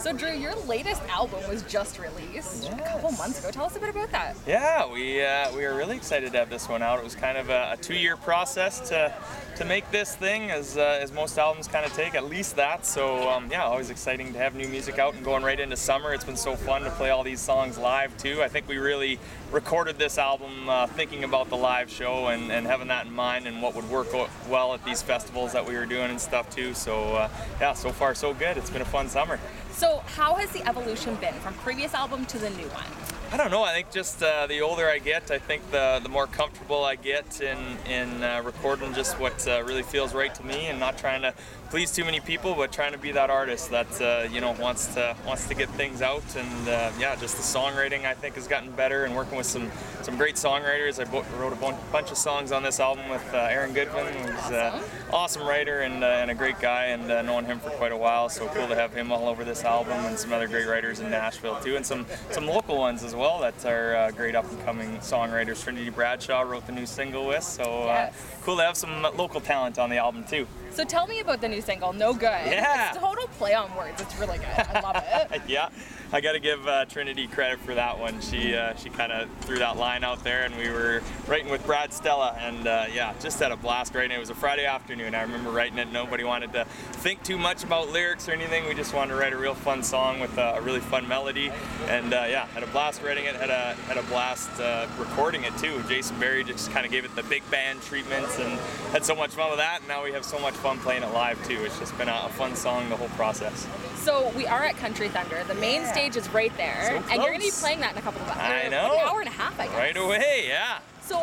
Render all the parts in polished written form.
So Drew, your latest album was just released a couple months ago. Tell us a bit about that. Yeah, we were really excited to have this one out. It was kind of a 2-year process to make this thing, as most albums kind of take, at least that. So yeah, always exciting to have new music out and going right into summer. It's been so fun to play all these songs live too. I think we really recorded this album thinking about the live show and having that in mind and what would work well at these festivals that we were doing and stuff too. So yeah, so far so good. It's been a fun summer. So how has the evolution been from previous album to the new one? I don't know. I think just the older I get, I think the more comfortable I get in recording just what really feels right to me, and not trying to please too many people, but trying to be that artist that you know wants to get things out. And yeah, just the songwriting I think has gotten better, and working with some great songwriters. I wrote a bunch of songs on this album with Aaron Goodwin, who's an awesome writer and a great guy, and known him for quite a while. So cool to have him all over this album, and some other great writers in Nashville too, and some local ones as well that are great up and coming songwriters. Trinity Bradshaw wrote the new single with, so cool to have some local talent on the album too. So tell me about the new single, No Good. Yeah. It's a total play on words. It's really good. I love it. Yeah, I got to give Trinity credit for that one. She kind of threw that line out there, and we were writing with Brad Stella, and yeah, just had a blast writing. It was a Friday afternoon. I remember writing it. Nobody wanted to think too much about lyrics or anything. We just wanted to write a real fun song with a really fun melody, and yeah, had a blast writing it. Had a blast recording it too. Jason Berry just kind of gave it the big band treatments, and had so much fun with that. And now we have so much fun playing it live too. It's just been a fun song the whole process. So we are at Country Thunder. The main stage is right there, so and you're going to be playing that in a couple of hours. I know. Like an hour and a half, I guess. Right away, yeah. So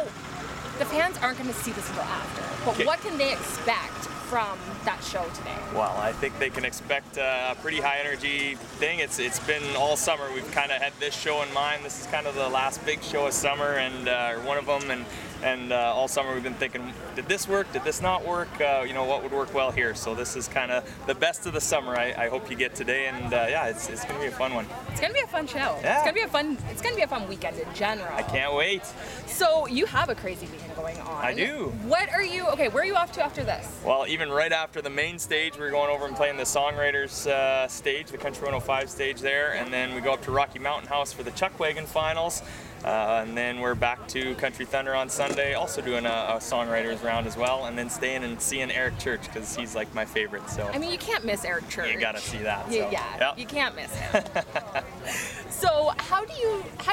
the fans aren't going to see this until after, but what can they expect from that show today? Well, I think they can expect a pretty high energy thing. It's been all summer. We've kind of had this show in mind. This is kind of the last big show of summer, and or one of them, and all summer we've been thinking, did this work? Did this not work? You know, what would work well here? So this is kind of the best of the summer. I hope you get today, and yeah, it's going to be a fun one. It's going to be a fun show. Yeah. It's going to be a fun weekend in general. I can't wait. So you have a crazy weekend going on. I do. What are you? Okay, where are you off to after this? Well, even right after the main stage, we're going over and playing the Songwriters stage, the Country 105 stage there, and then we go up to Rocky Mountain House for the Chuck Wagon finals. And then we're back to Country Thunder on Sunday, also doing a songwriters round as well, and then staying and seeing Eric Church, because he's like my favorite. So I mean, you can't miss Eric Church. You gotta see that. Yeah, so. yeah, Yep. You can't miss him. So how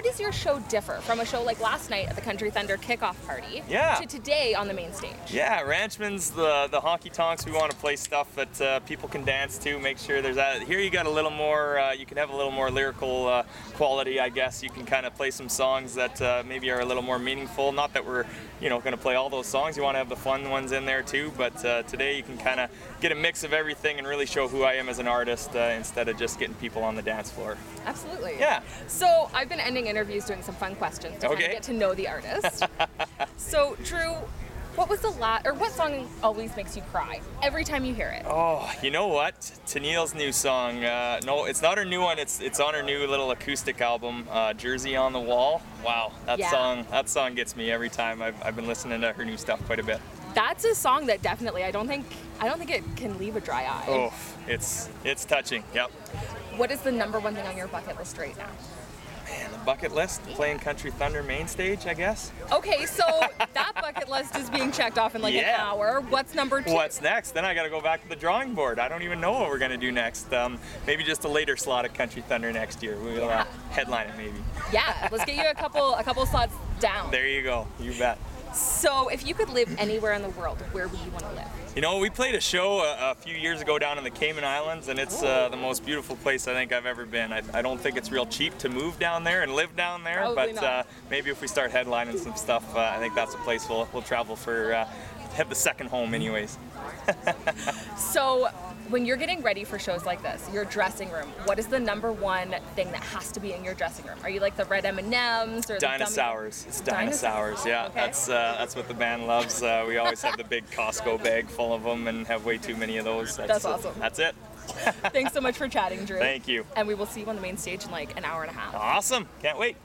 does your show differ from a show like last night at the Country Thunder kickoff party to today on the main stage? Yeah, Ranchman's the honky tonks. We want to play stuff that people can dance to. Make sure there's that. Here you got a little more. You can have a little more lyrical quality, I guess. You can kind of play some songs that maybe are a little more meaningful. Not that we're going to play all those songs. You want to have the fun ones in there too. But today you can kind of get a mix of everything and really show who I am as an artist instead of just getting people on the dance floor. Absolutely. Yeah. So I've been ending interviews doing some fun questions to kind of get to know the artist. So Drew, what was what song always makes you cry every time you hear it? Oh, you know what? Tennille's new song. No, it's not her new one. It's on her new little acoustic album, Jersey on the Wall. Wow, that song gets me every time. I've been listening to her new stuff quite a bit. That's a song that definitely I don't think it can leave a dry eye. Oh, it's touching. Yep. What is the number one thing on your bucket list right now? Man, the bucket list, playing Country Thunder main stage, I guess. Okay, so that bucket list is being checked off in like an hour. What's number 2? What's next? Then I got to go back to the drawing board. I don't even know what we're going to do next. Maybe just a later slot at Country Thunder next year. We'll headline it maybe. Yeah, let's get you a couple slots down. There you go. You bet. So if you could live anywhere in the world, where would you want to live? You know, we played a show a few years ago down in the Cayman Islands, and it's the most beautiful place I think I've ever been. I don't think it's real cheap to move down there and live down there, but maybe if we start headlining some stuff, I think that's a place we'll travel for, have the second home anyways. So when you're getting ready for shows like this, your dressing room, what is the number one thing that has to be in your dressing room? Are you like the red M&Ms or the Dinosaurs? It's dinosaurs, yeah. Okay. That's what the band loves. We always have the big Costco bag full of them and have way too many of those. That's awesome. That's it. Thanks so much for chatting, Drew. Thank you. And we will see you on the main stage in like an hour and a half. Awesome. Can't wait.